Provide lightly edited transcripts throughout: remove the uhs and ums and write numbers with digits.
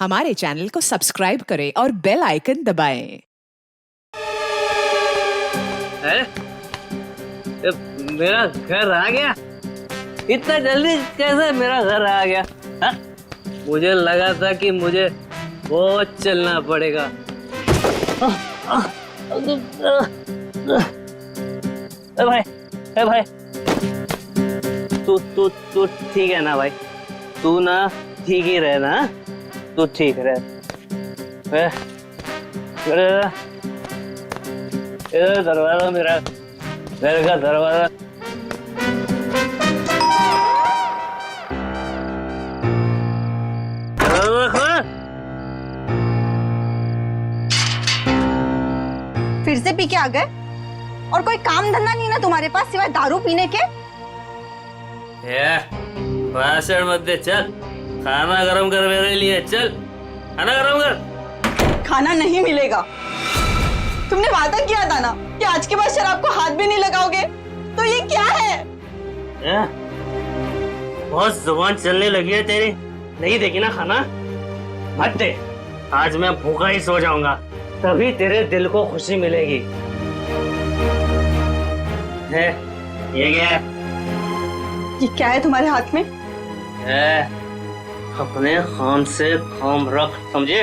हमारे चैनल को सब्सक्राइब करें और बेल आइकन दबाएं। मेरा घर आ गया? इतना जल्दी कैसे मेरा घर आ गया? हा? मुझे लगा था कि मुझे बहुत चलना पड़ेगा। भाई तू ठीक है ना भाई? तू ना ठीक ही रहे ना? तू ठीक रहे। इधर दरवाजा, मेरा घर का दरवाजा। फिर से पी के आ गए? और कोई काम धंधा नहीं ना तुम्हारे पास सिवाय दारू पीने के? भाषण मत दे, चल खाना गरम कर मेरे लिए। चल खाना गरम कर। खाना नहीं मिलेगा। तुमने वादा किया था ना कि आज के बाद शराब को हाथ भी नहीं लगाओगे, तो ये क्या है? बहुत जुबान चलने लगी है तेरी। नहीं देगी ना खाना? मत दे। आज मैं भूखा ही सो जाऊंगा, तभी तेरे दिल को खुशी मिलेगी। है ये क्या है? ये क्या है तुम्हारे हाथ में? अपने काम से काम रख, समझे?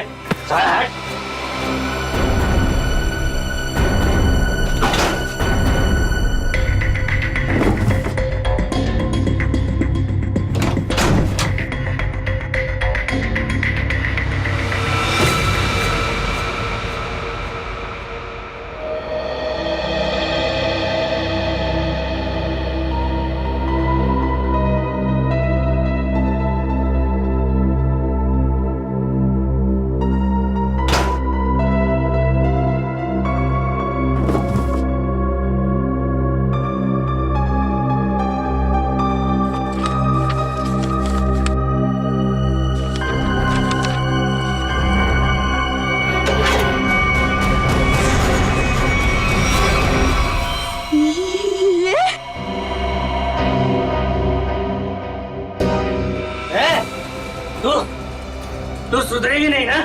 तू सुधरेगी नहीं ना?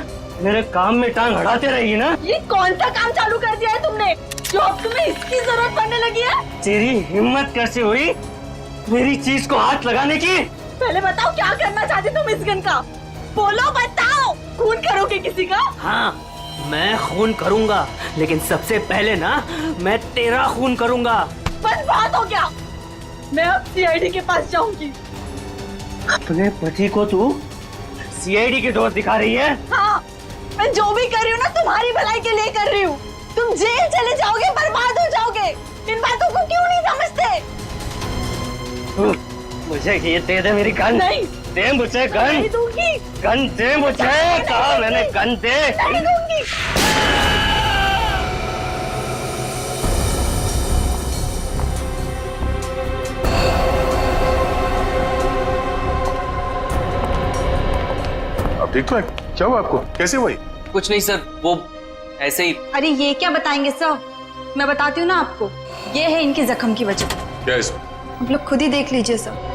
मेरे काम में टांग अड़ाते रहेगी ना? ये कौन सा काम चालू कर दिया है तुमने जो अब तुम्हें इसकी जरूरत पड़ने लगी है? तेरी हिम्मत कैसे हुई मेरी चीज को हाथ लगाने की? पहले बताओ क्या करना चाहते तुम इस गन का? बोलो, बताओ। खून करोगे किसी का? हाँ, मैं खून करूंगा, लेकिन सबसे पहले ना मैं तेरा खून करूंगा। बस बात हो गया। मैं अब सीआईडी के पास जाऊंगी। अपने पति को तू सीआईडी के दोस्त दिखा रही है? हाँ, मैं जो भी कर रही हूँ ना तुम्हारी भलाई के लिए कर रही हूँ। तुम जेल चले जाओगे, बर्बाद हो जाओगे। इन बातों को क्यों नहीं समझते? मुझे ये दे दे मेरी गन। नहीं दे मुझे गन। नहीं दूंगी। गन दे मुझे। कहा मैंने गन दे। नहीं दूंगी। ठीक तो है? क्या हुआ आपको? कैसे हुई? कुछ नहीं सर, वो ऐसे ही। अरे ये क्या बताएंगे सर? मैं बताती हूँ ना आपको। ये है इनके जख्म की वजह। क्या इसमें? आप लोग खुद ही देख लीजिए सर।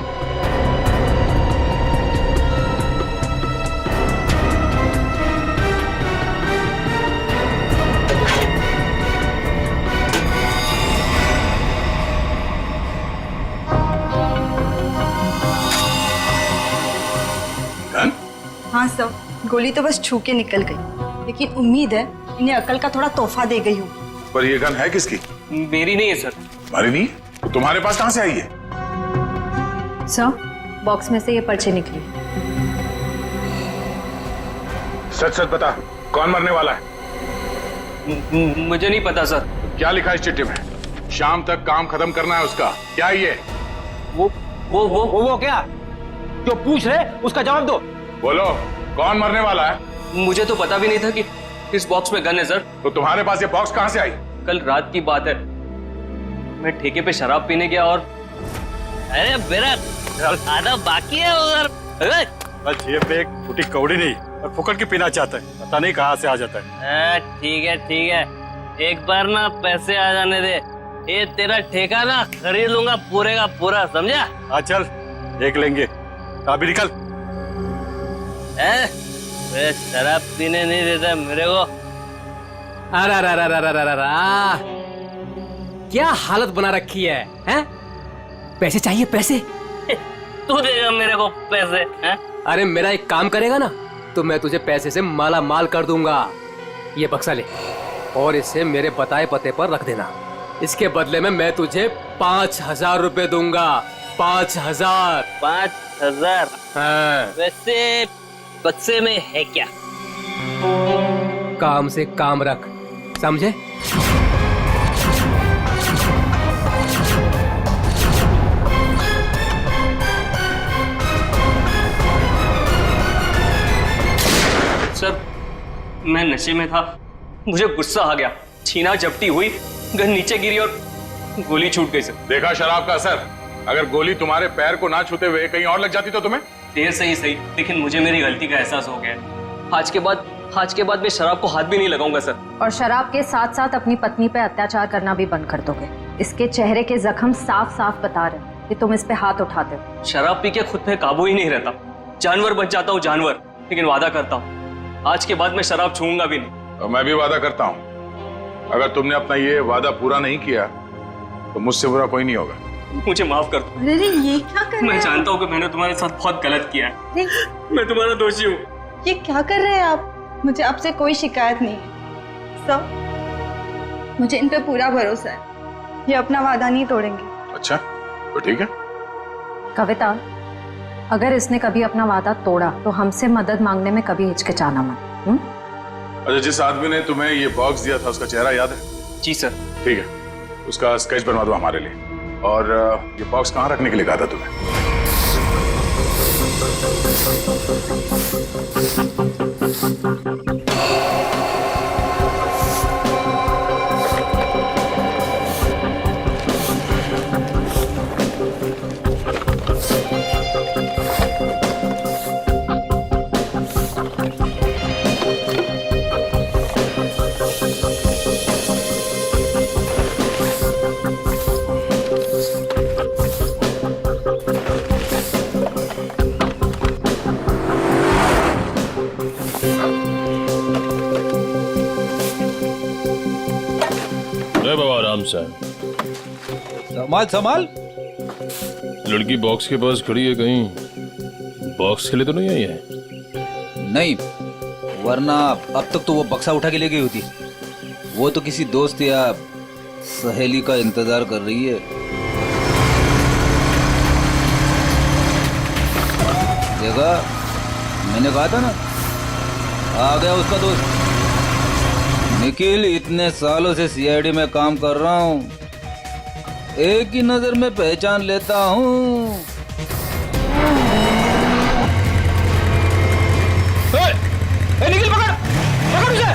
हाँ सर, गोली तो बस छू के निकल गई, लेकिन उम्मीद है इन्हें अकल का थोड़ा तोहफा दे गई हूँ। पर ये गन है किसकी? मेरी नहीं है सर। तुम्हारी नहीं? तो तुम्हारे पास कहाँ से आई है? सर, बॉक्स में से ये पर्ची निकली। सच सच बता, कौन मरने वाला है? मुझे नहीं पता सर। क्या लिखा है इस चिट्ठी में? शाम तक काम खत्म करना है उसका। क्या ये? वो क्या जो पूछ रहे उसका जवाब दो। बोलो, कौन मरने वाला है? मुझे तो पता भी नहीं था कि इस बॉक्स में गन है सर। तो तुम्हारे पास ये बॉक्स कहाँ से आई? कल रात की बात है, मैं ठेके पे शराब पीने गया और अरे मेरा खाना बाकी है उधर। बस ये पे एक फूटी कौड़ी नहीं और फुकट की पीना चाहता है, पता नहीं कहाँ से आ जाता है। ठीक है, एक बार ना पैसे आ जाने दे, ये तेरा ठेका ना खरीद लूंगा पूरे का पूरा, समझा? हाँ चल देख लेंगे, अभी निकल। वे शराब पीने नहीं देता मेरे को। अरे अरे अरे अरे अरे अरे, क्या हालत बना रखी है हैं? पैसे चाहिए पैसे? तू देगा मेरे को पैसे हैं? अरे मेरा एक काम करेगा ना तो मैं तुझे पैसे से माला माल कर दूंगा। ये बक्सा ले और इसे मेरे बताए पते पर रख देना। इसके बदले में मैं तुझे 5,000 रुपए दूंगा। 5,000। 5,000? हाँ। वैसे बक्से में है क्या? काम से काम रख, समझे? सर मैं नशे में था, मुझे गुस्सा आ गया, छीना झपटी हुई, गन नीचे गिरी और गोली छूट गई सर। देखा शराब का असर? अगर गोली तुम्हारे पैर को ना छूते हुए कहीं और लग जाती तो तुम्हें? देर से ही सही, लेकिन मुझे मेरी गलती का एहसास हो गया। आज के बाद मैं शराब को हाथ भी नहीं लगाऊंगा सर। और शराब के साथ साथ अपनी पत्नी पे अत्याचार करना भी बंद कर दोगे। इसके चेहरे के जख्म साफ साफ बता रहे हैं कि तुम इस पे हाथ उठाते हो। शराब पी के खुद पे काबू ही नहीं रहता, जानवर बन जाता हूँ जानवर। लेकिन वादा करता हूँ आज के बाद मैं शराब छूऊंगा भी नहीं। और मैं भी वादा करता हूँ अगर तुमने अपना ये वादा पूरा नहीं किया तो मुझसे बुरा कोई नहीं होगा। मुझे माफ कर दो। अरे ये क्या कर रहे मैं हैं? जानता हूँ कि मैंने तुम्हारे साथ बहुत गलत किया है। नहीं, मैं तुम्हारा दोषी हूँ। ये क्या कर रहे हैं आप? मुझे आपसे कोई शिकायत नहीं है सब, मुझे इन पे पूरा भरोसा है। ये अपना वादा नहीं तोड़ेंगे। अच्छा तो ठीक है। कविता, अगर इसने कभी अपना वादा तोड़ा तो हमसे मदद मांगने में कभी हिचकिचाना मत। अच्छा, जिस आदमी ने तुम्हें ये बॉक्स दिया था उसका चेहरा याद है? जी सर। ठीक है, उसका स्केच बनवा दो हमारे लिए। और ये बॉक्स कहाँ रखने के लिए कहा था तुम्हें? बाबा आराम से। संभाल संभाल। लड़की बॉक्स के पास खड़ी है, कहीं बॉक्स के लिए तो नहीं आई है? नहीं, वरना अब तक तो वो बक्सा उठा के ले गई होती। वो तो किसी दोस्त या सहेली का इंतजार कर रही है। देखा, मैंने कहा था ना, आ गया उसका दोस्त निखिल। इतने सालों से सीआईडी में काम कर रहा हूँ, एक ही नजर में पहचान लेता हूँ। निखिल पकड़ पकड़ उसे,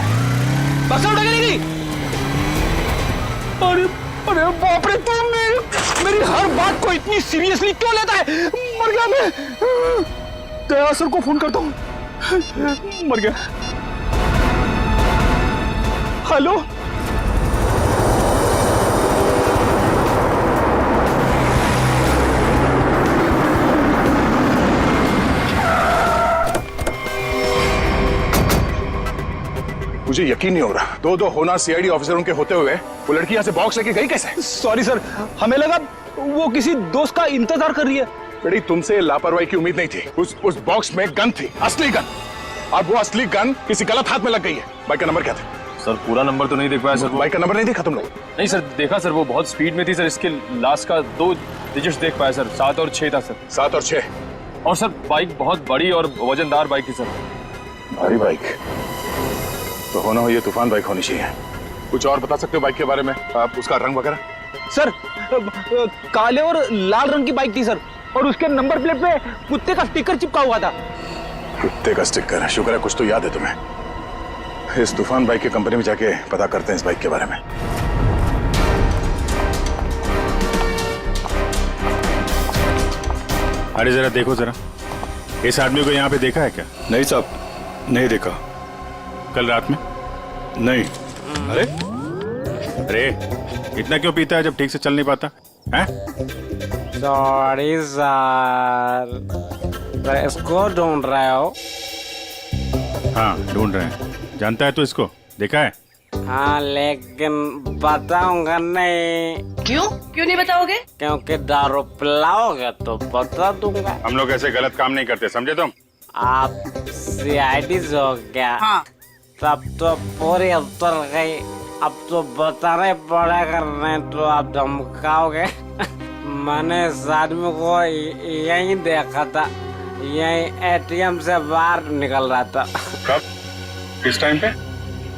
बक्सा उठा के ले गई। अरे अरे बाप रे, तुम मेरी हर बात को इतनी सीरियसली क्यों लेता है? मर गया मैं। दया सर को फोन करता हूँ। मर गया। हेलो, मुझे यकीन नहीं हो रहा, दो होना सीआईडी ऑफिसरों के होते हुए वो लड़की यहाँ से बॉक्स लेके गई कैसे? सॉरी सर, हमें लगा वो किसी दोस्त का इंतजार कर रही है। बेटी, तुमसे लापरवाही की उम्मीद नहीं थी। उस बॉक्स में गन थी, असली गन। और वो असली गन किसी गलत हाथ में लग गई है। बाइक का नंबर क्या था? सर पूरा नंबर तो नहीं देख पाया सर। बाइक का नंबर नहीं देखा तुम लोग? नहीं सर, देखा सर, वो बहुत स्पीड में थी सर। इसके लास्ट का 2 डिजिट्स देख पाया सर, 7 और 6 था सर। 7 और 6। और सर बाइक बहुत बड़ी और वजनदार बाइक थी सर। भारी बाइक तो होना हो ये तूफान बाइक होनी चाहिए। कुछ और बता सकते हो बाइक के बारे में? आप उसका रंग वगैरह? सर काले और लाल रंग की बाइक थी सर, और उसके नंबर प्लेट पे कुत्ते का स्टिकर चिपका हुआ था। कुत्ते का स्टिकर? शुक्र है कुछ तो याद है तुम्हें। इस तूफान बाइक की कंपनी में जाके पता करते हैं इस बाइक के बारे में। अरे जरा देखो जरा, इस आदमी को यहाँ पे देखा है क्या? नहीं साहब, नहीं देखा। कल रात में? नहीं। अरे अरे, इतना क्यों पीता है जब ठीक से चल नहीं पाता है? सॉरी सर, इसको ढूंढ रहे हो? हाँ ढूंढ रहे हैं। जानता है तो इसको देखा है? हाँ लेकिन बताऊंगा नहीं। क्यों क्यों नहीं बताओगे? क्योंकि दारू पिलाओगे तो बता दूंगा। हम लोग ऐसे गलत काम नहीं करते, समझे तुम? आप सीआईडी से हो क्या? हाँ। तब तो पूरी उतर गई। अब तो बताना ही पड़ेगा, नहीं तो आप धमकाओगे। मैंने इस आदमी को यहीं देखा था, यहीं एटीएम से बाहर निकल रहा था। कब? किस टाइम पे?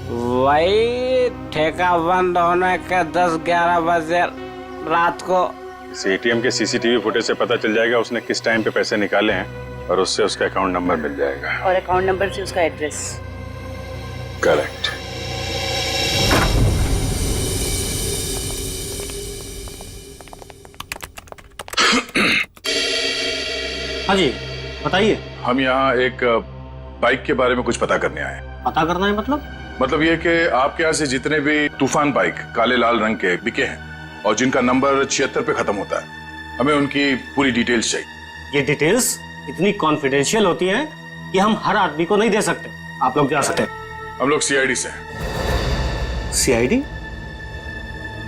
वही ठेका बंद होने के 10-11 बजे रात को। इस एटीएम के सीसीटीवी फुटेज से पता चल जाएगा उसने किस टाइम पे पैसे निकाले हैं और उससे उसका अकाउंट नंबर मिल जाएगा। और अकाउंट नंबर से उसका एड्रेस। करेक्ट। हाँ जी बताइए। हम यहाँ एक बाइक के बारे में कुछ पता करने आए हैं। पता करना है मतलब ये कि आपके यहाँ से जितने भी तूफान बाइक काले लाल रंग के बिके हैं और जिनका नंबर 76 पे खत्म होता है, हमें उनकी पूरी डिटेल्स चाहिए। ये डिटेल्स इतनी कॉन्फिडेंशियल होती हैं कि हम हर आदमी को नहीं दे सकते। आप लोग जा सकते हैं। हम लोग सीआईडी से हैं। सीआईडी?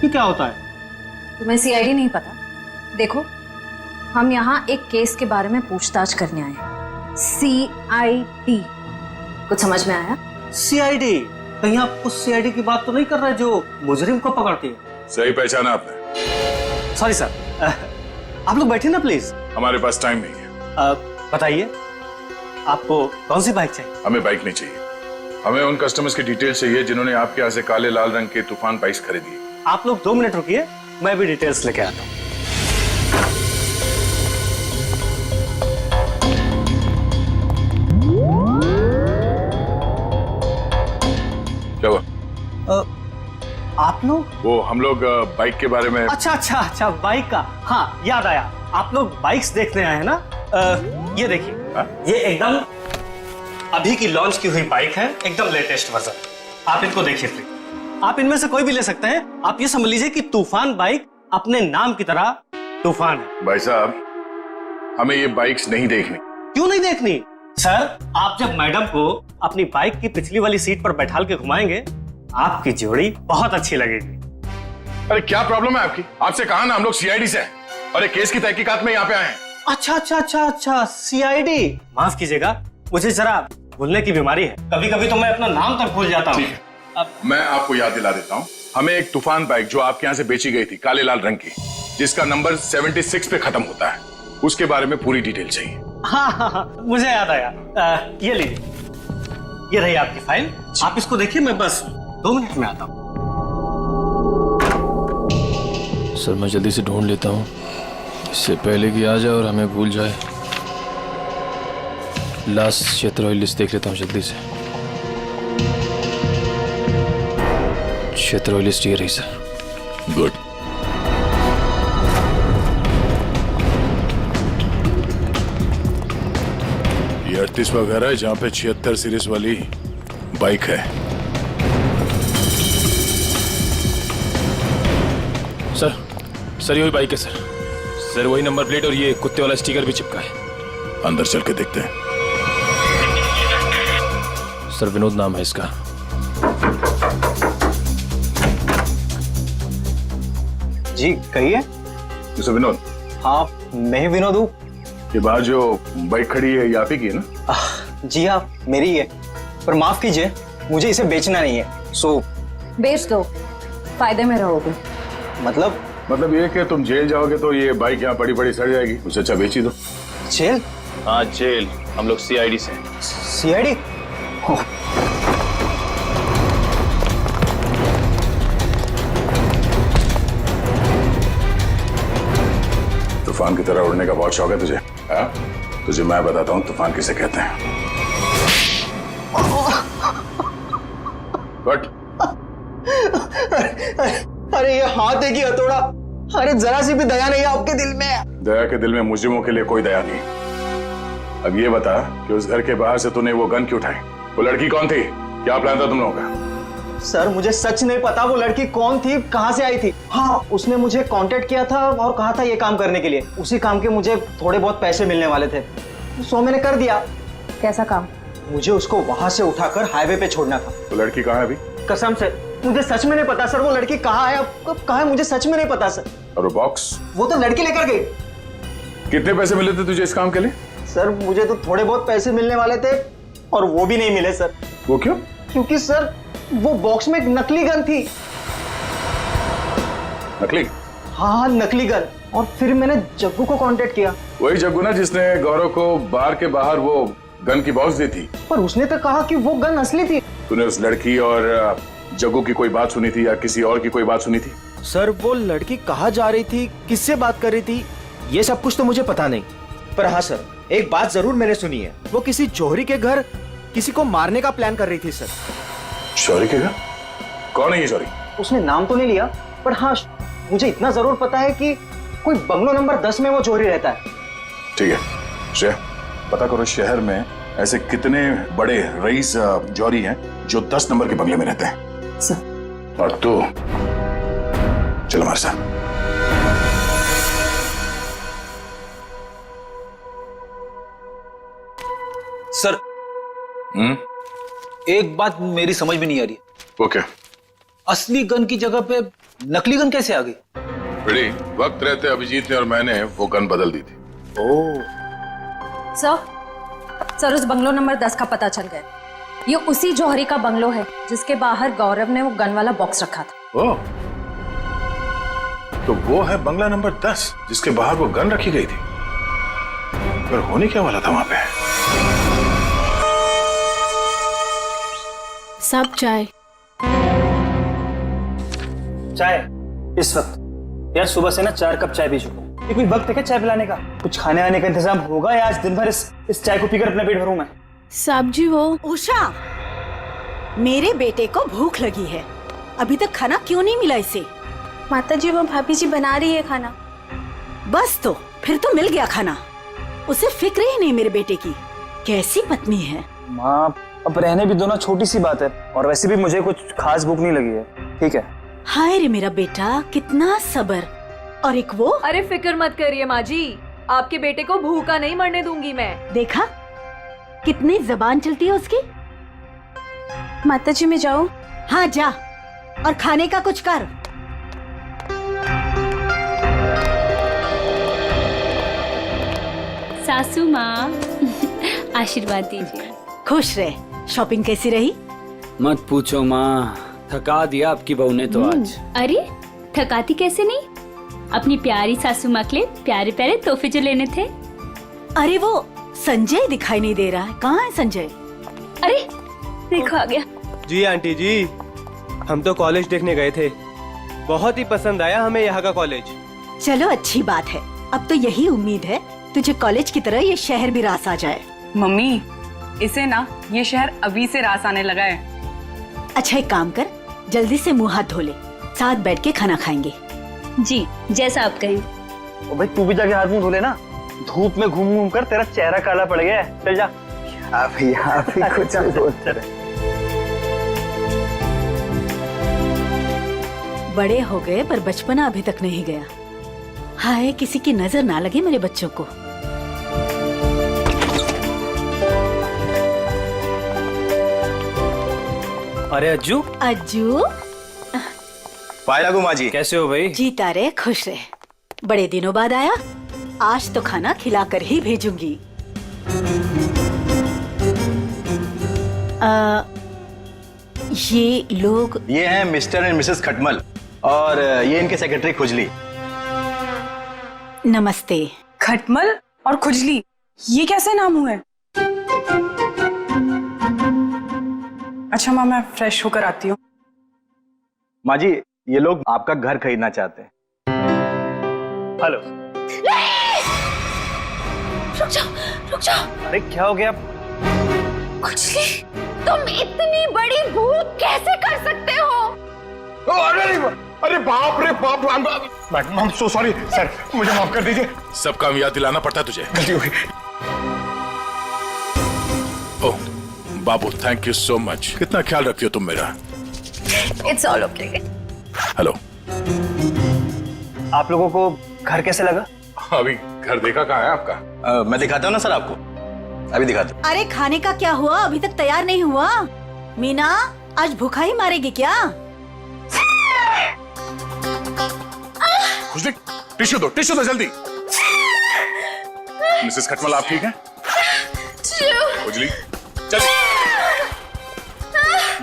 ये क्या होता है? तुम्हें सीआईडी नहीं पता? देखो, हम यहाँ एक केस के बारे में पूछताछ करने आए हैं। सीआईडी, कुछ समझ में आया? सीआईडी? कहीं आप उस सीआईडी की बात तो नहीं कर रहे जो मुजरिम को पकड़ती है? सही पहचाना आपने। सॉरी सर, आप लोग बैठिए ना प्लीज। हमारे पास टाइम नहीं है। बताइए आपको कौन सी बाइक चाहिए? हमें बाइक नहीं चाहिए, हमें उन कस्टमर्स की डिटेल्स चाहिए जिन्होंने आपके यहाँ से काले लाल रंग के तूफान बाइक्स खरीदी है। आप लोग 2 मिनट रुकिए, मैं भी डिटेल्स लेके आता हूँ। क्या हुआ? आप लोग? वो हम लोग बाइक के बारे में। अच्छा बाइक का। हाँ याद आया, आप लोग बाइक्स देखने आए हैं ना? ये देखिए, ये एकदम अभी की लॉन्च की हुई बाइक है, एकदम लेटेस्ट वर्जन। आप इनको देखिए प्लीज। आप इनमें से कोई भी ले सकते हैं। आप ये समझ लीजिए कि तूफान बाइक अपने नाम की तरह तूफान है। भाई साहब, हमें ये बाइक्स नहीं देखनी। क्यों नहीं देखनी? सर, आप जब मैडम को अपनी बाइक की पिछली वाली सीट पर बैठाल के घुमाएंगे, आपकी जोड़ी बहुत अच्छी लगेगी। अरे क्या प्रॉब्लम है आपकी? आपसे कहा ना हम लोग सीआईडी से हैं और एक केस की तहकीकात में यहाँ पे आए हैं। अच्छा, सीआईडी। माफ कीजिएगा, मुझे जरा भूलने की बीमारी है। कभी कभी तो मैं अपना नाम तक भूल जाता हूँ। मैं आपको याद दिला देता हूँ। हमें एक तूफान बाइक जो आपके यहाँ से बेची गई थी काले लाल रंग की, जिसका नंबर 76 पे खत्म होता है, उसके बारे में पूरी डिटेल चाहिए। हाँ, मुझे याद आया। ये लीजिए, ये रही आपकी फाइल। आप इसको देखिए, मैं बस 2 मिनट में आता हूँ। सर मैं जल्दी से ढूंढ लेता हूँ, इससे पहले कि आ जाए और हमें भूल जाए। लास्ट क्षेत्र लिस्ट देख लेता हूँ जल्दी से। क्षेत्र लिस्ट ये रही सर। गुड। ये 38वां घर है जहाँ पे 76 सीरीज वाली बाइक है। सर वही बाइक है सर, वही नंबर प्लेट और ये कुत्ते वाला स्टिकर भी चिपका है। अंदर चल के देखते हैं। सर विनोद नाम है इसका। जी कहिए। मिस्टर विनोद? हाँ मैं ही विनोद हूँ। ये बाहर जो बाइक खड़ी है ये आप ही की है ना? जी हाँ मेरी है, पर माफ कीजिए मुझे इसे बेचना नहीं है। सो बेच दो, फायदे में रहोगे। मतलब ये कि तुम जेल जाओगे तो ये बाइक यहाँ पड़ी पड़ी सड़ जाएगी, उससे अच्छा बेच ही दो। जेल? हाँ जेल, हम लोग सीआईडी से। सीआईडी? तूफान की तरह उड़ने का बहुत शौक है तुझे? हाँ? तुझे मैं बताता हूँ तूफान किसे कहते हैं। बट अरे ये हाथ है कि हथौड़ा? अरे जरा सी भी दया नहीं है आपके दिल में? दया के दिल में मुजरिमों के लिए कोई दया नहीं। अब ये बता कि उस घर के बाहर से तूने वो गन क्यों उठाई? वो लड़की कौन थी? क्या प्लान था तुम लोगों का? सर मुझे सच नहीं पता वो लड़की कौन थी, कहाँ से आई थी। हाँ उसने मुझे कांटेक्ट किया था और कहा था ये काम करने के लिए। उसी काम के मुझे थोड़े बहुत पैसे मिलने वाले थे, सो मैंने कर दिया। कैसा काम? मुझे उसको वहां से उठाकर हाईवे पे छोड़ना था। तो लड़की कहाँ है अभी? कसम से मुझे सच में नहीं पता सर, वो लड़की कहाँ है, अब कब कहाँ है, मुझे सच में नहीं पता सर। और वो बॉक्स? वो तो लड़की लेकर गई। कितने पैसे मिले थे तुझे इस काम के लिए? सर मुझे तो थोड़े बहुत पैसे मिलने वाले थे और वो भी नहीं मिले सर। वो क्यों? क्योंकि सर वो बॉक्स में एक नकली गन थी। नकली? हाँ नकली गन। और फिर मैंने जग्गू को कांटेक्ट किया। वही जग्गू ना जिसने गौरव को बार के बाहर वो गन की बॉक्स दी थी। पर उसने तो कहा कि वो गन असली थी। तूने उस लड़की और जग्गू की कोई बात सुनी थी या किसी और की कोई बात सुनी थी? सर वो लड़की कहाँ जा रही थी, किससे बात कर रही थी, ये सब कुछ तो मुझे पता नहीं। पर हाँ सर, एक बात जरूर मैंने सुनी है, वो किसी जौहरी के घर किसी को मारने का प्लान कर रही थी सर। जौहरी के घर? कौन है ये जौहरी? उसने नाम तो नहीं लिया, पर हाँ मुझे इतना जरूर पता है कि कोई बंगलो नंबर 10 में वो जौहरी रहता है। ठीक है श्रेया, पता करो शहर में ऐसे कितने बड़े रईस जौहरी हैं जो 10 नंबर के बंगले में रहते हैं। सर। और तू चलो हमारे साथ। सर एक बात मेरी समझ में नहीं आ रही। वो क्या? असली गन की जगह पे नकली गन कैसे आ गई? बड़ी वक्त रहते अभिजीत ने और मैंने वो गन बदल दी थी। सर उस बंगलो नंबर 10 का पता चल गया। ये उसी जौहरी का बंगलो है जिसके बाहर गौरव ने वो गन वाला बॉक्स रखा था। ओ, तो वो है बंगला नंबर 10 जिसके बाहर वो गन रखी गई थी। पर होने क्या वाला था वहां पे? सब चाय इस वक्त यार, सुबह से ना 4 कप चाय पी चुका हूँ। ये कोई वक्त है क्या चाय पिलाने का? कुछ खाने आने का इंतजाम होगा या आज दिन भर इस चाय को पीकर अपना पेट भरूं मैं? साहब जी वो उषा, मेरे बेटे को भूख लगी है, अभी तक खाना क्यों नहीं मिला इसे? माता जी वो भाभी जी बना रही है खाना। बस तो फिर तो मिल गया खाना। उसे फिक्र ही नहीं मेरे बेटे की। कैसी पत्नी है। माँ अब रहने भी दो ना, छोटी सी बात है, और वैसे भी मुझे कुछ खास भूख नहीं लगी है। ठीक है। हाय रे मेरा बेटा, कितना सब्र। और एक वो। अरे फिक्र मत करिए माँ जी, आपके बेटे को भूखा नहीं मरने दूंगी मैं। देखा कितनी जबान चलती है उसकी। माता जी मैं जाऊं? हाँ जा, और खाने का कुछ कर। सासू माँ आशीर्वाद दीजिए। खुश रहे। शॉपिंग कैसी रही? मत पूछो माँ, थका दिया आपकी बहू ने तो आज। अरे थकाती कैसे नहीं, अपनी प्यारी सासू माँ के लिए प्यारे प्यारे तोहफे जो लेने थे। अरे वो संजय दिखाई नहीं दे रहा है, कहाँ है संजय? अरे देखो आ गया। जी आंटी जी, हम तो कॉलेज देखने गए थे, बहुत ही पसंद आया हमें यहाँ का कॉलेज। चलो अच्छी बात है, अब तो यही उम्मीद है तुझे कॉलेज की तरह ये शहर भी रास आ जाए। मम्मी इसे ना ये शहर अभी से रास आने लगा है। अच्छा एक काम कर, जल्दी से मुंह हाथ धो ले, साथ बैठ के खाना खाएंगे। जी जैसा आप कहें। ओ भाई तू भी जाके हाथ मुंह धो लेना, धूप में घूम घूम कर तेरा चेहरा काला पड़ गया है। चल जा। आप ही कुछ बोलते रहे। बड़े हो गए पर बचपना अभी तक नहीं गया। हाय किसी की नजर ना लगे मेरे बच्चों को। अरे अज्जू। अज्जू पाए लागू माँ जी, कैसे हो भाई? जीता रहे खुश रहे, बड़े दिनों बाद आया, आज तो खाना खिलाकर ही भेजूंगी। ये लोग? ये हैं मिस्टर एंड मिसेस खटमल, और ये इनके सेक्रेटरी खुजली। नमस्ते। खटमल और खुजली, ये कैसे नाम हुए? अच्छा माँ मैं फ्रेश होकर आती हूँ। माँ जी ये लोग आपका घर खरीदना चाहते हैं। हेलो। रुक जाओ। अरे क्या हो गया? खुजली, तुम इतनी बड़ी भूल कैसे कर सकते हो? अरे बाप रे बाप, I am so sorry sir, मुझे माफ कर दीजिए। सब काम याद दिलाना पड़ता है तुझे, गलती हो गई। ओह बाबू, थैंक यू सो मच, कितना ख्याल रखती हो तुम मेरा। It's all okay. हेलो। आप लोगों को घर कैसे लगा? अभी घर देखा कहाँ है आपका? मैं दिखाता हूँ ना सर आपको। अभी दिखाता हूँ। अरे खाने का क्या हुआ? अभी तक तैयार नहीं हुआ। मीना आज भूखा ही मारेगी क्या? खुशली टिश्यू दो जल्दी। मिसेस खटमल आप ठीक हैं? खुजली चल।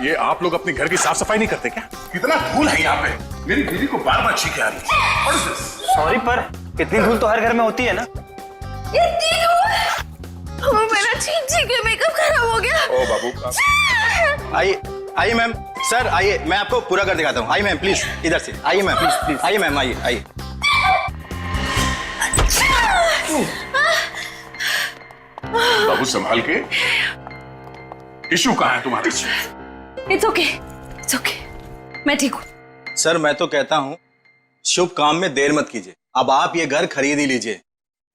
ये आप लोग अपने घर की साफ सफाई नहीं करते क्या? कितना धूल है यहाँ पे। मेरी बीवी को बार बार छींके आ रही है। सॉरी पर इतनी धूल तो हर घर में होती है ना। मेरा छींक के मेकअप खराब हो गया। ओ बाबू आइए आइए मैम, सर आइए, मैं आपको पूरा कर दिखाता हूँ। आइए मैम प्लीज, इधर से आइए मैम, प्लीज आइए मैम, आइए आइए। बाबू संभाल के। टिश्यू कहाँ है तुम्हारे? इट्स ओके, मैं ठीक हूँ। सर मैं तो कहता हूँ शुभ काम में देर मत कीजिए। अब आप ये घर खरीद ही लीजिए,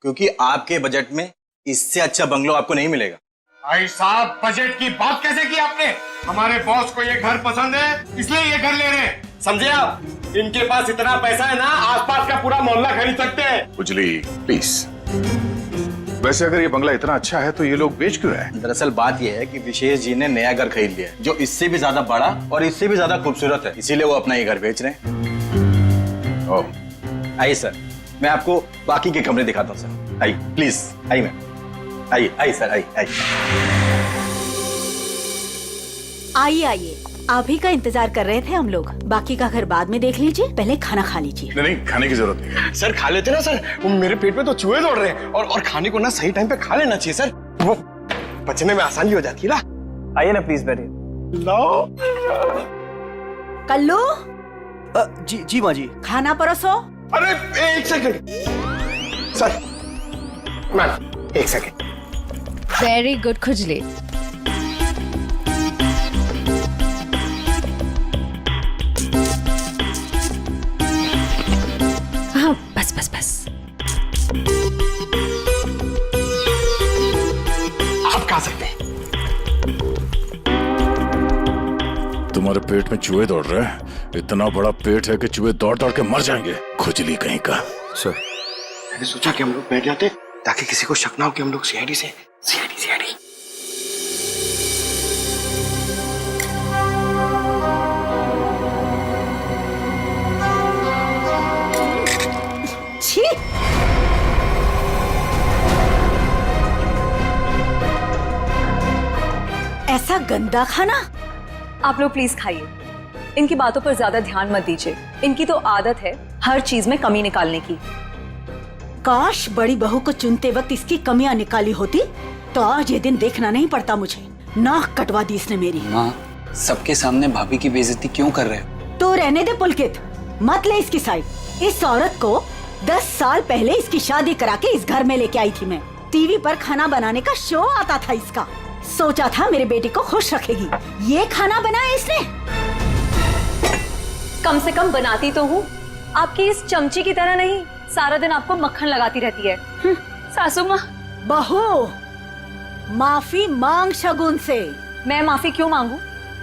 क्योंकि आपके बजट में इससे अच्छा बंगलो आपको नहीं मिलेगा। भाई साहब बजट की बात कैसे की आपने? हमारे बॉस को ये घर पसंद है इसलिए ये घर ले रहे हैं, समझे आप? इनके पास इतना पैसा है ना, आसपास का पूरा मोहल्ला खरीद सकते हैं। उजली प्लीज। वैसे अगर ये बंगला इतना अच्छा है तो ये लोग बेच क्यों रहे हैं? दरअसल बात यह है कि विशेष जी ने नया घर खरीद लिया है, जो इससे भी ज्यादा बड़ा और इससे भी ज्यादा खूबसूरत है, इसीलिए वो अपना ये घर बेच रहे हैं। ओह आइए सर, मैं आपको बाकी के कमरे दिखाता हूँ सर। आइए प्लीज, आइए मैम, आइए आइए सर, आइए आइए। आइए आइए, आप ही का इंतजार कर रहे थे हम लोग। बाकी का घर बाद में देख लीजिए, पहले खाना खा लीजिए। नहीं खाने की जरूरत नहीं है। सर खा लेते ना सर, मेरे पेट में तो चूहे दौड़ रहे हैं और खाने को ना सही टाइम पे खा लेना चाहिए सर, वो पचने में आसानी हो जाती है ना। आइए ना प्लीज बैठिए। लो कल्लू। जी माँ जी। खाना परोसो। अरे एक सेकंड सर, मैम एक सेकंड। वेरी गुड खुजली। हाँ बस बस बस। आप खा सकते हैं। तुम्हारे पेट में चूहे दौड़ रहे हैं? इतना बड़ा पेट है कि चूहे दौड़ दौड़ के मर जाएंगे, खुजली कहीं का। सर मैंने सोचा कि हम लोग बैठ जाते ताकि किसी को शक ना हो कि हम लोग सीआईडी से। सीआईडी छी। ऐसा गंदा खाना। आप लोग प्लीज खाइए, इनकी बातों पर ज्यादा ध्यान मत दीजिए। इनकी तो आदत है हर चीज में कमी निकालने की। काश बड़ी बहू को चुनते वक्त इसकी कमियां निकाली होती तो आज ये दिन देखना नहीं पड़ता मुझे। नाक कटवा दी इसने मेरी। माँ सबके सामने भाभी की बेइज्जती क्यों कर रहे हो? तो रहने दे पुलकित, मत ले इसकी साइड। इस औरत को 10 साल पहले इसकी शादी करा के इस घर में लेके आई थी मैं। टीवी पर खाना बनाने का शो आता था इसका। सोचा था मेरे बेटे को खुश रखेगी, ये खाना बनाया इसने। कम से कम बनाती तो हूँ, आपकी इस चमची की तरह नहीं सारा दिन आपको मक्खन लगाती रहती है। सासू माँ। बहू माफी मांग शगुन से। मैं माफी क्यों मांगू?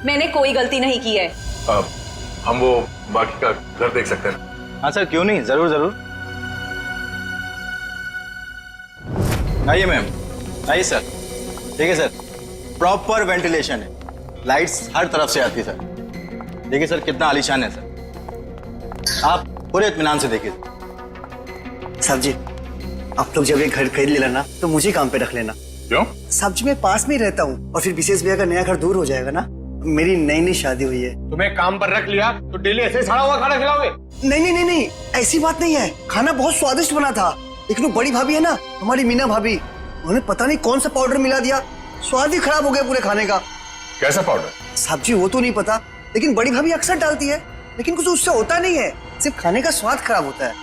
मैंने कोई गलती नहीं की है। हम वो बाकी का घर देख सकते हैं? हाँ सर क्यों नहीं, जरूर जरूर। आइए मैम, आइए सर। ठीक है सर, प्रॉपर वेंटिलेशन है, लाइट्स हर तरफ से आती है सर। देखिए सर कितना आलीशान है सर, आप पूरे इत्मीनान से देखिए। साहब जी आप लोग जब ये घर खरीद लेना ना तो मुझे काम पे रख लेना। क्यों? साहब जी मैं पास में ही रहता हूँ और फिर विशेष भैया का नया घर दूर हो जाएगा ना। मेरी नई शादी हुई है। तुम्हें काम पर रख लिया तो डेली ऐसे सड़ा हुआ खाना खिलाओगे? नहीं ऐसी बात नहीं है, खाना बहुत स्वादिष्ट बना था। लेकिन वो बड़ी भाभी है ना, हमारी मीना भाभी, उन्होंने पता नहीं कौन सा पाउडर मिला दिया, स्वाद ही खराब हो गया पूरे खाने का। कैसा पाउडर? साहब जी वो तो नहीं पता, लेकिन बड़ी भाभी अक्सर डालती है, लेकिन कुछ उससे होता नहीं है, सिर्फ खाने का स्वाद खराब होता है।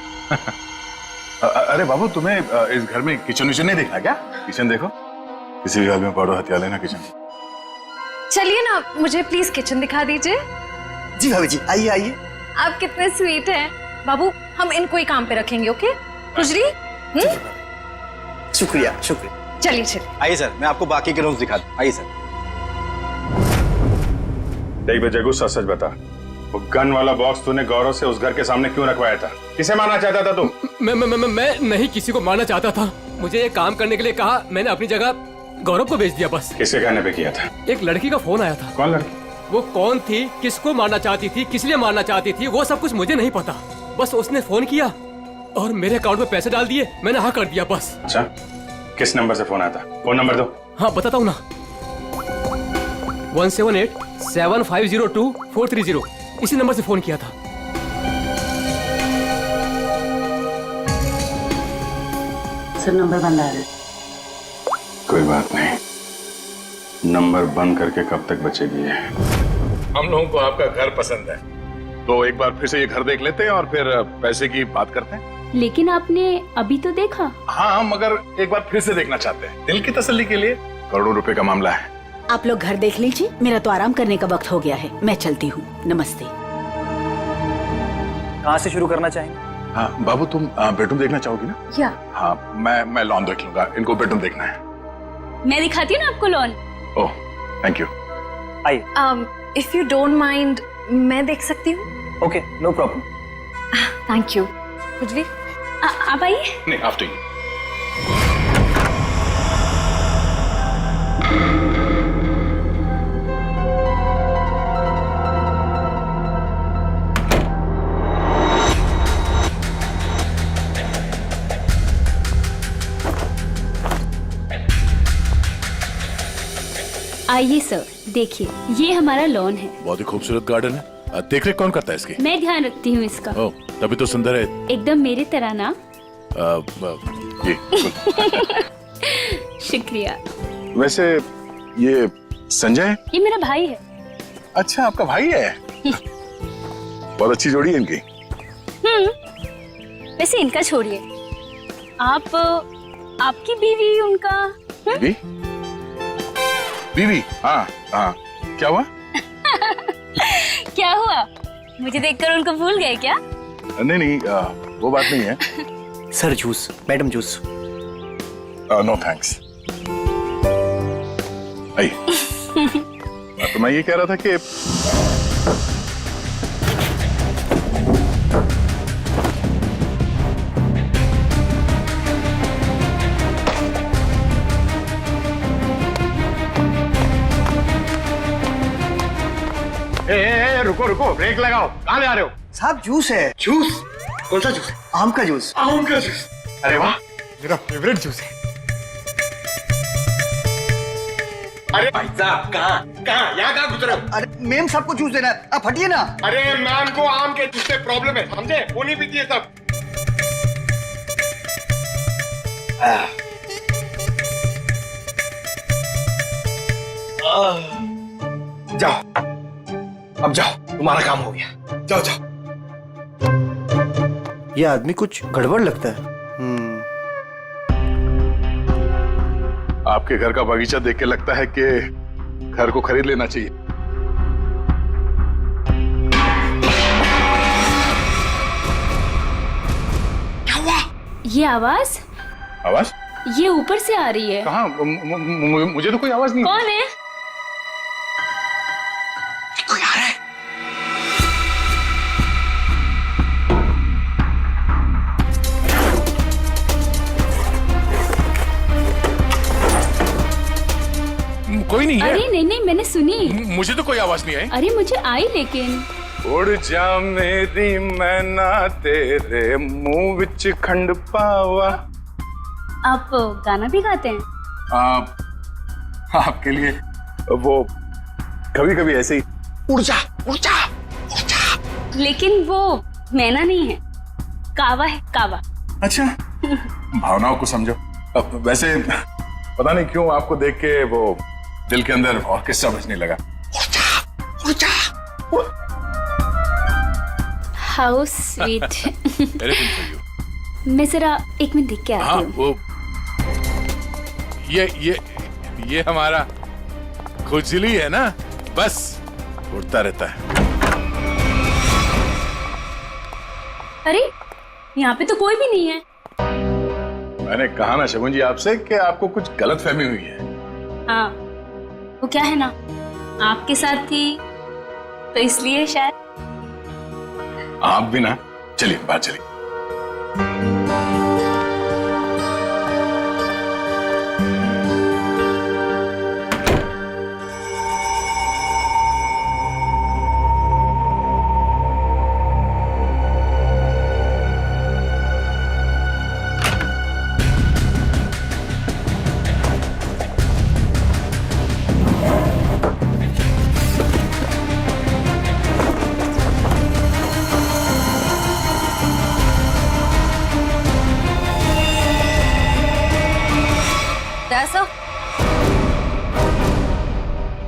अरे बाबू तुम्हें इस घर में किचन विचन नहीं देखना क्या? किचन देखो, किसी भी हाल में पाउडर हथिया लेना किचन। चलिए ना, मुझे प्लीज किचन दिखा दीजिए। जी भाभी जी आइए आइए। आप कितने स्वीट हैं बाबू, हम इनको ही काम पे रखेंगे। ओके खुजली। शुक्रिया शुक्रिया। चलिए आइए सर, मैं आपको बाकी के रूम्स दिखा दूं। आइए सर। देख बे जगू, सच सच बता, वो गन वाला बॉक्स तूने गौरव से उस घर के सामने क्यों रखवाया था? किसे मारना चाहता था तू? मैं नहीं किसी को मारना चाहता था। मुझे ये काम करने के लिए कहा, मैंने अपनी जगह गौरव को भेज दिया बस। किसके कहने पे किया था? एक लड़की का फोन आया था। कौन लड़की? वो कौन थी, किसको मारना चाहती थी, किस लिए मारना चाहती थी, वो सब कुछ मुझे नहीं पता। बस उसने फोन किया और मेरे अकाउंट में पैसे डाल दिए, मैंने हाँ कर दिया बस। अच्छा, किस नंबर से फोन आया था? फोन नंबर दो। हाँ बताता हूँ ना, 178-7502-430, इसी नंबर से फोन किया था। सर नंबर बंद आ रहा है। कोई बात नहीं, नंबर बंद करके कब तक बचेगी ये? हम लोगों को आपका घर पसंद है, तो एक बार फिर से ये घर देख लेते हैं और फिर पैसे की बात करते हैं। लेकिन आपने अभी तो देखा। हाँ, मगर एक बार फिर से देखना चाहते हैं, दिल की तसल्ली के लिए। करोड़ों रुपए का मामला है। आप लोग घर देख लीजिए, मेरा तो आराम करने का वक्त हो गया है, मैं चलती हूँ। नमस्ते। कहाँ से शुरू करना चाहेंगे? हाँ बाबू, तुम बेडरूम देखना चाहोगी ना? या हाँ, मैं लॉन देख लूंगा, इनको बेडरूम देखना है। मैं दिखाती हूँ ना आपको लॉन। Oh thank you. आइए। इफ यू डोंट माइंड, मैं देख सकती हूँ? Okay, no problem. Thank you. खुजली आप आइए। नहीं, आफ्टर यू। आइए सर, देखिए ये हमारा लॉन है। बहुत ही खूबसूरत गार्डन है। देख रेख कौन करता है इसकी? मैं ध्यान रखती हूँ इसका। ओह, तभी तो सुंदर है। एकदम मेरी तरह ना। ये शुक्रिया। वैसे ये संजय? ये मेरा भाई है। अच्छा, आपका भाई है। बहुत अच्छी जोड़ी है इनकी। वैसे इनका छोड़िए, आप आपकी बीवी, उनका बीवी? बीवी? हाँ हाँ, क्या हुआ? क्या हुआ? मुझे देखकर उनको भूल गए क्या? नहीं नहीं, वो बात नहीं है। Sir juice, madam juice. No thanks. तो मैं ये कह रहा था कि रुको रुको, ब्रेक लगाओ। कहाँ ले आ रहे हो? साहब जूस है। जूस? कौन सा जूस? आम का जूस। आम का जूस? अरे वाह, मेरा फेवरेट जूस है। अरे भाई साहब, कहाँ यहाँ गुजरे हो? अरे मेम साहब को जूस देना है, आप हटिए ना। अरे मैम को आम के जूस से प्रॉब्लम है, समझे? वो नहीं पीती है सब। जाओ, अब जाओ, तुम्हारा काम हो गया। जाओ जाओ। ये आदमी कुछ गड़बड़ लगता है। आपके घर का बगीचा देख के लगता है कि घर को खरीद लेना चाहिए। क्या हुआ? ये आवाज? आवाज? ये ऊपर से आ रही है। कहाँ? मुझे तो कोई आवाज नहीं। कौन है? कोई आ रहा है। कोई नहीं है। अरे नहीं नहीं, मैंने सुनी। मुझे तो कोई आवाज नहीं आई। अरे मुझे आई, लेकिन उड़ जा मेरी मैना तेरे मुंह विच खंड पावा। आप गाना भी गाते हैं? आपके लिए वो कभी कभी ऐसे ही उड़ जा उड़ जा उड़ जा। लेकिन वो मैना नहीं है, कावा है, कावा। अच्छा, भावनाओं को समझो। वैसे पता नहीं क्यों आपको देख के वो दिल के अंदर और किस्सा बजने लगा। उड़ जा उड़। How sweet. मैं जरा एक मिनट देख के आती हूँ। वो ये हमारा खुजली है ना, बस उड़ता रहता है। अरे यहाँ पे तो कोई भी नहीं है। मैंने कहा ना शगुन जी आपसे कि आपको कुछ गलत फहमी हुई है। हाँ, वो क्या है ना, आपके साथ थी तो इसलिए शायद। आप भी ना। चलिए बाहर चलिए।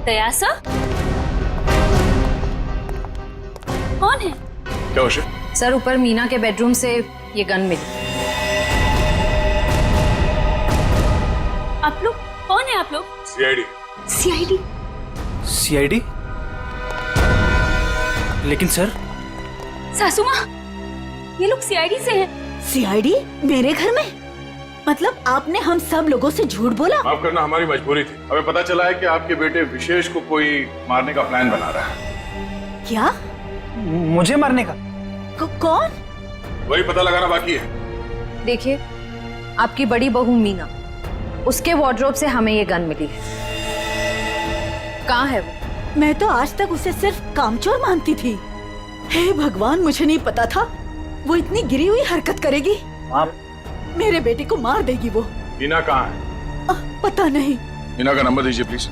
दया सर? कौन है? क्या उसे? सर ऊपर मीना के बेडरूम से ये गन मिली। आप लोग कौन है? आप लोग सीआईडी। सीआईडी? सीआईडी? लेकिन सर, सासू माँ, ये लोग सीआईडी से हैं। सीआईडी मेरे घर में? मतलब आपने हम सब लोगों से झूठ बोला? माफ करना, हमारी मजबूरी थी। हमें पता चला है कि आपके बेटे विशेष को कोई मारने का प्लान बना रहा है। क्या? मुझे मारने का? कौन? वही पता लगाना बाकी है। देखिए, आपकी बड़ी बहू मीना, उसके वार्डरोब से हमें ये गन मिली है। कहाँ है वो? मैं तो आज तक उसे सिर्फ कामचोर मानती थी। हे भगवान, मुझे नहीं पता था वो इतनी गिरी हुई हरकत करेगी। आप मेरे बेटे को मार देगी वो। मीना कहाँ है? पता नहीं। मीना का नंबर दीजिए प्लीज।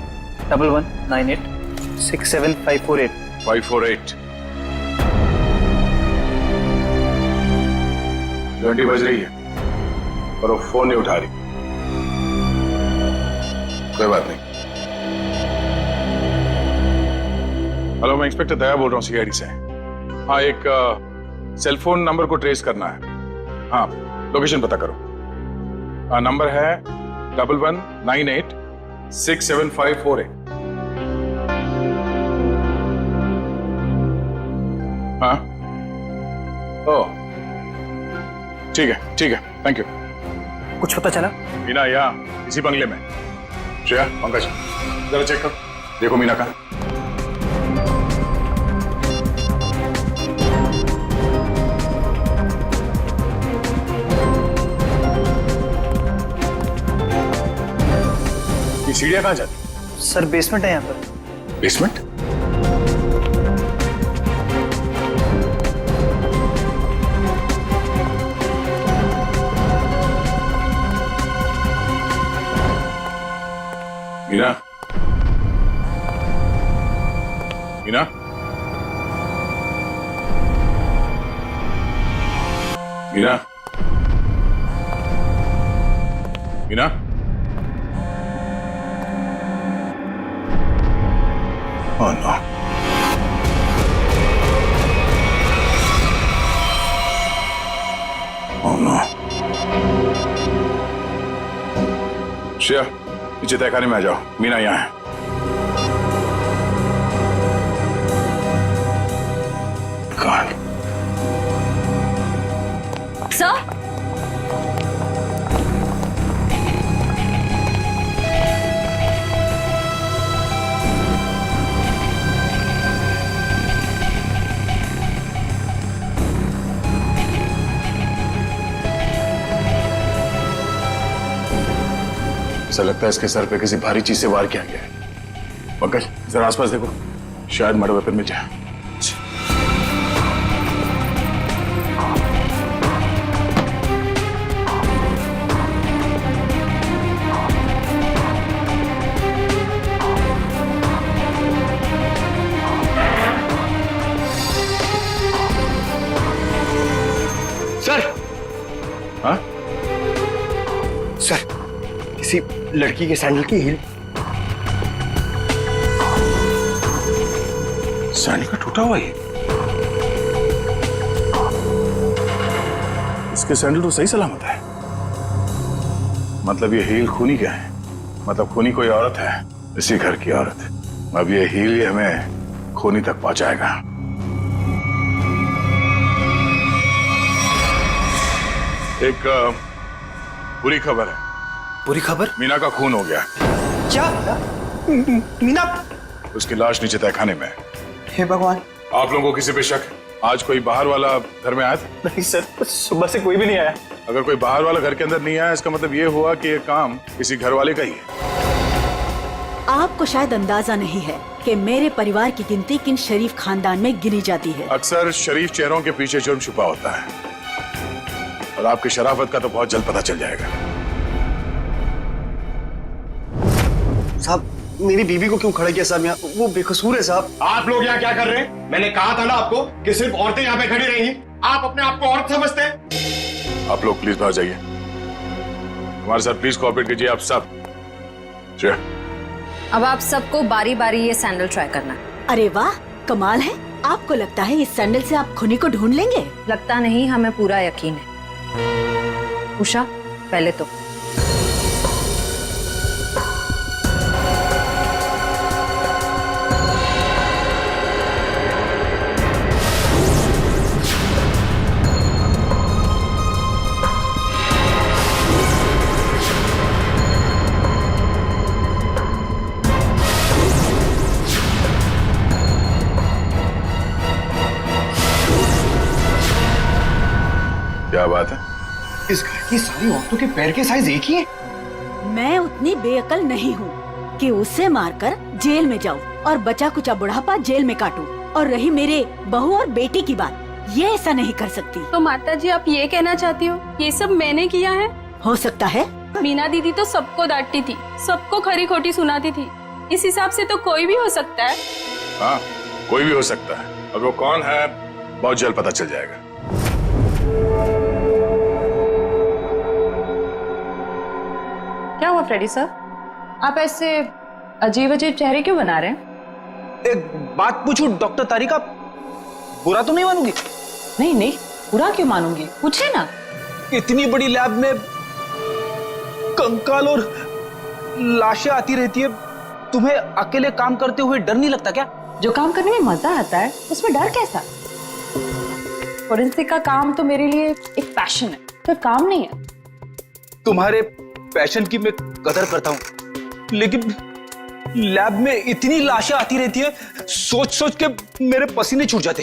1198675548 548। घंटी बज रही है पर वो फोन नहीं उठा रही। कोई बात नहीं। हेलो, मैं इंस्पेक्टर दया बोल रहा हूँ सीआईडी से। हाँ, एक सेल फोन नंबर को ट्रेस करना है। हाँ, लोकेशन पता करो। नंबर है 1198675548। हाँ, ओह ठीक है, ठीक है, थैंक यू। कुछ पता चला? मीना यहाँ इसी बंगले में। श्रेया, पंकज, जरा चेक करो, देखो मीना कहाँ। ये सीढ़ियाँ कहाँ जाती? सर बेसमेंट है यहाँ पर। Basement? Meena, Meena, Meena, Meena, oh no. Oh no. Shreya, नीचे तहखाने में आ जाओ, मीना यहाँ है। God. सर, ऐसा लगता है इसके सर पे किसी भारी चीज से वार किया गया है। पंकज, जरा आसपास देखो, शायद मर्डर वेपन मिल जाए। सर! हाँ? सर, किसी लड़की के सैंडल की हील। सैंडल का टूटा हुआ है। इसके सैंडल तो सही सलामत है। मतलब ये हील खूनी क्या है? मतलब खूनी कोई औरत है, इसी घर की औरत। अब ये हील ही हमें खूनी तक पहुंचाएगा। एक बुरी खबर है। बुरी खबर? मीना का खून हो गया। क्या? मीना? उसकी लाश नीचे तहखाने में है। हे भगवान। आप लोगों को किसी पे शक? आज कोई बाहर वाला घर में आया था? नहीं सर, सुबह से कोई भी नहीं आया। अगर कोई बाहर वाला घर के अंदर नहीं आया, इसका मतलब ये हुआ कि ये काम किसी घर वाले का ही है। आपको शायद अंदाजा नहीं है कि मेरे परिवार की गिनती किन शरीफ खानदान में गिनी जाती है। अक्सर शरीफ चेहरों के पीछे जुर्म छुपा होता है, और आपकी शराफत का तो बहुत जल्द पता चल जाएगा। साहब, मेरी बीवी को क्यों खड़ा किया साहब यहाँ? वो बेकसूर है साहब। आप लोग यहाँ क्या कर रहे हैं? मैंने कहा था ना आपको कि सिर्फ औरतें यहाँ पे खड़ी रहेंगी। आप अपने आप को औरत समझते हैं? आप लोग प्लीज बाहर जाइए, हमारे साथ प्लीज कोऑपरेट कीजिए आप सब। अब आप सबको बारी बारी ये सैंडल ट्राई करना। अरे वाह, कमाल है। आपको लगता है इस सैंडल से आप खुनी को ढूंढ लेंगे? लगता नहीं, हमें पूरा यकीन है। उषा, पहले तो क्या बात है? इस घर की सारी औरतों के पैर के साइज एक ही है। मैं उतनी बेअकल नहीं हूँ कि उसे मारकर जेल में जाऊँ और बचा कुचा बुढ़ापा जेल में काटूं। और रही मेरे बहू और बेटी की बात, ये ऐसा नहीं कर सकती। तो माता जी आप ये कहना चाहती हो ये सब मैंने किया है? हो सकता है। मीना दीदी तो सबको डांटती थी, सबको खरी खोटी सुनाती थी। इस हिसाब से तो कोई भी हो सकता है। हाँ, कोई भी हो सकता है। और वो कौन है बहुत जल्द पता चल जाएगा। क्या हुआ फ्रेडी सर, आप ऐसे अजीब अजीब चेहरे क्यों बना रहे हैं? एक बात पूछूं डॉक्टर तारिका, बुरा तो नहीं मानूंगी? नहीं नहीं, बुरा क्यों मानूंगी, पूछे ना। इतनी बड़ी लैब में कंकाल और लाशें आती रहती है, तुम्हें अकेले काम करते हुए डर नहीं लगता क्या? जो काम करने में मजा आता है उसमें डर कैसा? फोरेंसिक का काम तो मेरे लिए एक पैशन है, तो काम नहीं है। तुम्हारे पैशन की मैं कदर करता हूं, लेकिन लैब में इतनी लाशें आती रहती है, सोच सोच के मेरे पसीने छूट जाते।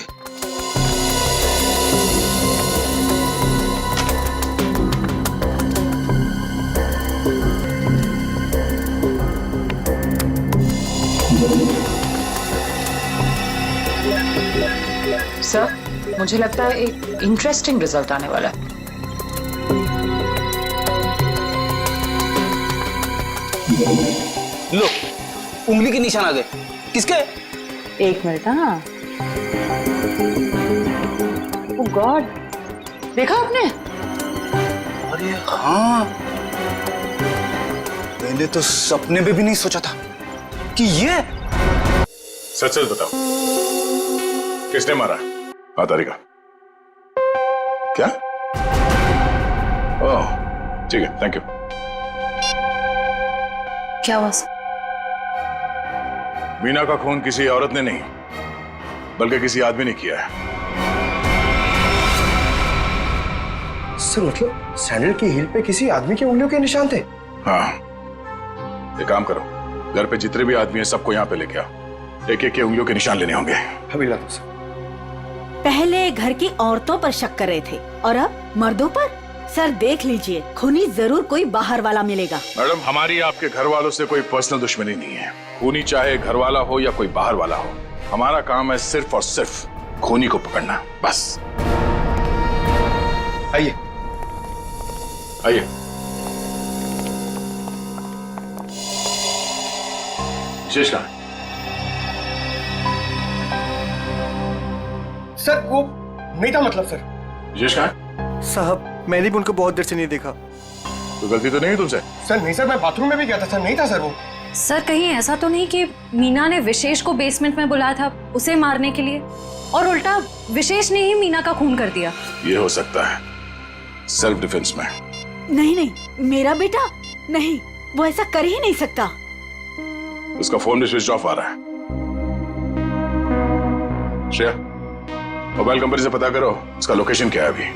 सर, मुझे लगता है एक इंटरेस्टिंग रिजल्ट आने वाला है। लो, उंगली के निशान आ गए। किसके? एक मिनट। हाँ, ओह गॉड, देखा आपने? अरे हाँ, मैंने तो सपने में भी नहीं सोचा था कि ये। सच सच बताओ, किसने मारा? हाँ तारिका, क्या? ओह ठीक है, थैंक यू। क्या हुआ? मीना का खून किसी औरत ने नहीं बल्कि किसी आदमी ने किया है। सर मतलब सैंडल की हील पे किसी आदमी की उंगलियों के निशान थे? हाँ, एक काम करो, घर पे जितने भी आदमी हैं सबको यहाँ पे लेके आओ। एक एक के उंगलियों के निशान लेने होंगे। अभी ला दो सर। पहले घर की औरतों पर शक कर रहे थे और अब मर्दों पर। सर देख लीजिए, खूनी जरूर कोई बाहर वाला मिलेगा। मैडम, हमारी आपके घर वालों से कोई पर्सनल दुश्मनी नहीं है। खूनी चाहे घर वाला हो या कोई बाहर वाला हो, हमारा काम है सिर्फ और सिर्फ खूनी को पकड़ना, बस। आइए आइए। विशेष कहाँ है? सर वो नहीं था, मतलब सर। विशेष कहाँ है? साहब मैंने भी उनको बहुत देर से नहीं देखा। तो गलती तो नहीं है तुमसे? सर नहीं सर, मैं बाथरूम में भी गया था सर, नहीं था सर वो। सर कहीं ऐसा तो नहीं कि मीना ने विशेष को बेसमेंट में बुलाया था उसे मारने के लिए और उल्टा विशेष ने ही मीना का खून कर दिया? ये हो सकता है, सेल्फ डिफेंस में। नहीं नहीं, मेरा बेटा नहीं, वो ऐसा कर ही नहीं सकता। उसका फोन भी स्विच ऑफ आ रहा है। श्रेया, मोबाइल कंपनी से पता करो उसका लोकेशन क्या है अभी।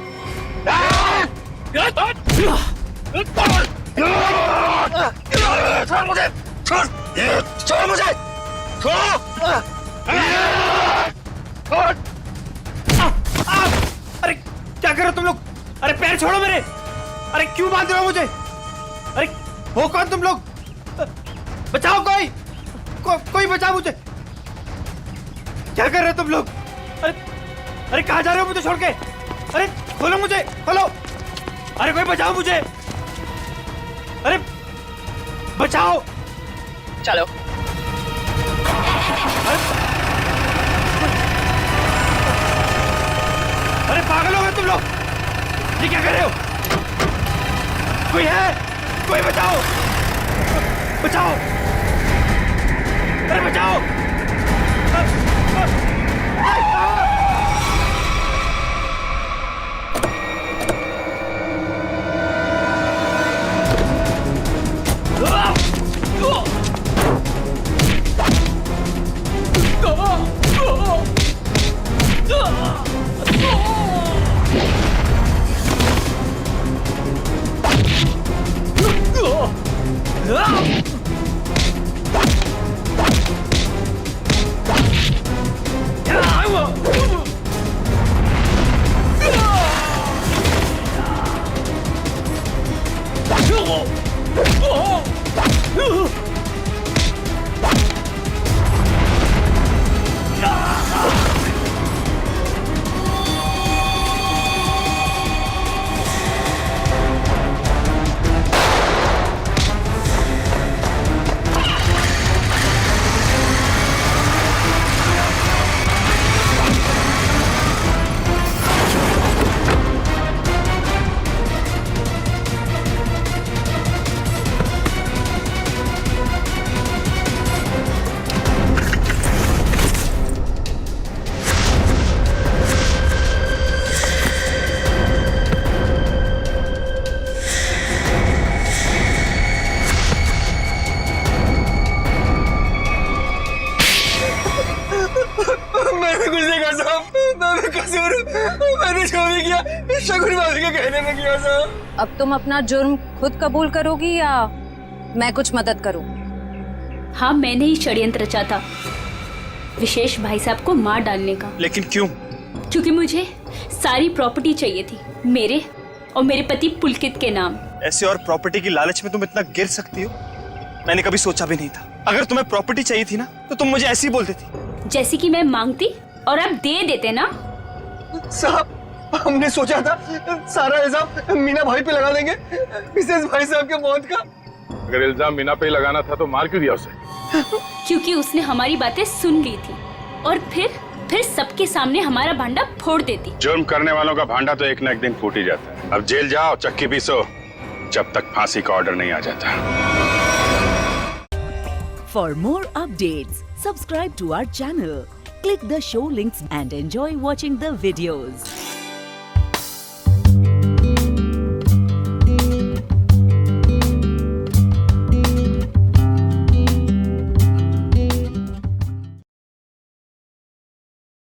छोड़ मुझे, छोड़, छोड़ मुझे, छोड़, छोड़। अरे क्या कर रहे हो तुम लोग? अरे पैर छोड़ो मेरे। अरे क्यों बांध रहे हो मुझे? अरे हो कौन तुम लोग? बचाओ कोई, कोई बचाओ मुझे। क्या कर रहे हो तुम लोग? अरे कहाँ जा रहे हो मुझे छोड़ के? अरे खोलो मुझे, खोलो। अरे कोई बचाओ मुझे। अरे बचाओ। चलो। अरे पागल हो गए तुम लोग? ये क्या कर रहे हो? कोई है? कोई बचाओ, बचाओ। अरे बचाओ। मैंने कुछ नहीं कहा साहब, मैं बेकसूर हूँ। मैंने जो भी किया शगुन भाभी के कहने में किया साहब। अब तुम अपना जुर्म खुद कबूल करोगी या मैं कुछ मदद करूं? हाँ, मैंने ही षड्यंत्र रचा था विशेष भाई साहब को मार डालने का। लेकिन क्यों? क्योंकि मुझे सारी प्रॉपर्टी चाहिए थी, मेरे और मेरे पति पुलकित के नाम। ऐसे और प्रॉपर्टी की लालच में तुम इतना गिर सकती हो, मैंने कभी सोचा भी नहीं था। अगर तुम्हें प्रॉपर्टी चाहिए थी ना तो तुम मुझे ऐसे ही बोल देती। जैसे कि मैं मांगती और आप दे देते ना। साहब, हमने सोचा था सारा इल्जाम मीना भाई पे लगा देंगे, मिसेस भाई साहब के मौत का। अगर इल्जाम मीना पे ही लगाना था तो मार क्यों दिया उसे? क्योंकि उसने हमारी बातें सुन ली थी और फिर सबके सामने हमारा भांडा फोड़ देती। जुर्म करने वालों का भांडा तो एक न एक दिन फूट ही जाता है। अब जेल जाओ, चक्की पीसो, जब तक फांसी का ऑर्डर नहीं आ जाता। For more updates, subscribe to our channel, click the show links and enjoy watching the videos.